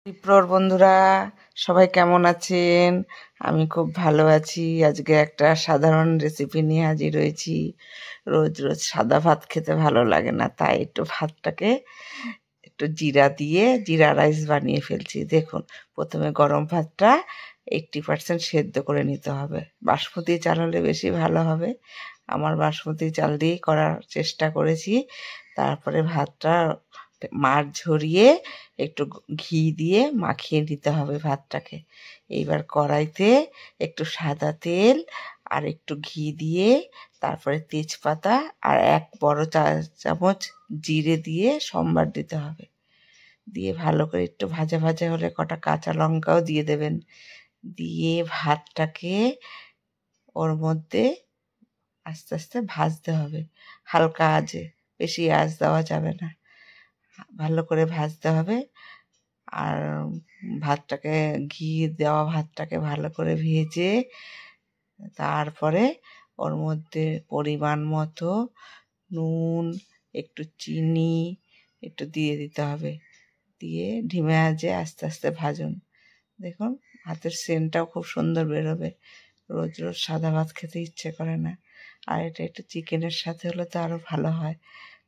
বিপ্রর বন্ধুরা, সবাই কেমন আছেন? আমি খুব ভালো আছি। আজকে একটা সাধারণ রেসিপি নিয়ে হাজির হয়েছি। রোজ রোজ সাদা ভাত খেতে ভালো লাগে না, তাই একটু ভাতটাকে একটু জিরা দিয়ে জিরা রাইস বানিয়ে ফেলছি। দেখুন, প্রথমে গরম ভাতটা 80% সেদ্ধ করে নিতে হবে। বাসমতি চাল হলে বেশি ভালো হবে। আমার বাসমতি চাল দিয়েই করার চেষ্টা করেছি। তারপরে ভাতটা মাড় ঝরিয়ে একটু ঘি দিয়ে মাখিয়ে নিতে হবে ভাতটাকে। এইবার কড়াইতে একটু সাদা তেল আর একটু ঘি দিয়ে তারপরে তেজপাতা আর এক বড় চামচ জিরে দিয়ে সম্বার দিতে হবে। দিয়ে ভালো করে একটু ভাজা ভাজা হলে কটা কাঁচা লঙ্কাও দিয়ে দেবেন। দিয়ে ভাতটাকে ওর মধ্যে আস্তে আস্তে ভাজতে হবে, হালকা আঁচে, বেশি আঁচ দেওয়া যাবে না। ভালো করে ভাজতে হবে। আর ভাতটাকে ঘি দেওয়া ভাতটাকে ভালো করে ভেজে তারপরে ওর মধ্যে পরিমাণ মতো নুন, একটু চিনি একটু দিয়ে দিতে হবে। দিয়ে ধিমে আঁচে আস্তে আস্তে ভাজুন। দেখুন, ভাতের সেন্টটাও খুব সুন্দর বেরোবে। রোজ রোজ সাদা ভাত খেতে ইচ্ছে করে না। আর এটা একটু চিকেনের সাথে হলে তো আরও ভালো হয়,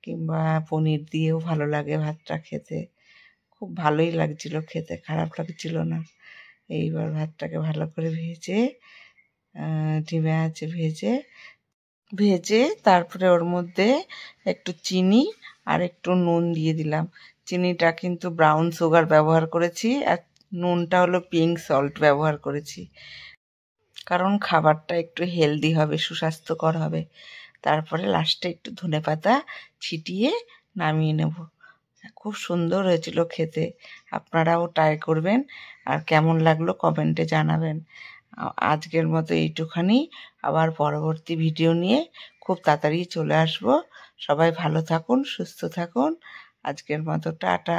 কিংবা পনির দিয়েও ভালো লাগে ভাতটা খেতে। খুব ভালোই লাগছিল খেতে, খারাপ লাগছিল না। এইবার ভাতটাকে ভালো করে ভেজে ডিমে আছে ভেজে তারপরে ওর মধ্যে একটু চিনি আর একটু নুন দিয়ে দিলাম। চিনিটা কিন্তু ব্রাউন সুগার ব্যবহার করেছি, আর নুনটা হলো পিঙ্ক সল্ট ব্যবহার করেছি, কারণ খাবারটা একটু হেলদি হবে, সুস্বাস্থ্যকর হবে। তারপরে লাস্টে একটু ধনেপাতা ছিটিয়ে নামিয়ে নেব। খুব সুন্দর হয়েছিল খেতে। আপনারাও ট্রাই করবেন, আর কেমন লাগলো কমেন্টে জানাবেন। আজকের মতো এইটুখানি। আবার পরবর্তী ভিডিও নিয়ে খুব তাড়াতাড়ি চলে আসব। সবাই ভালো থাকুন, সুস্থ থাকুন। আজকের মতো টাটা।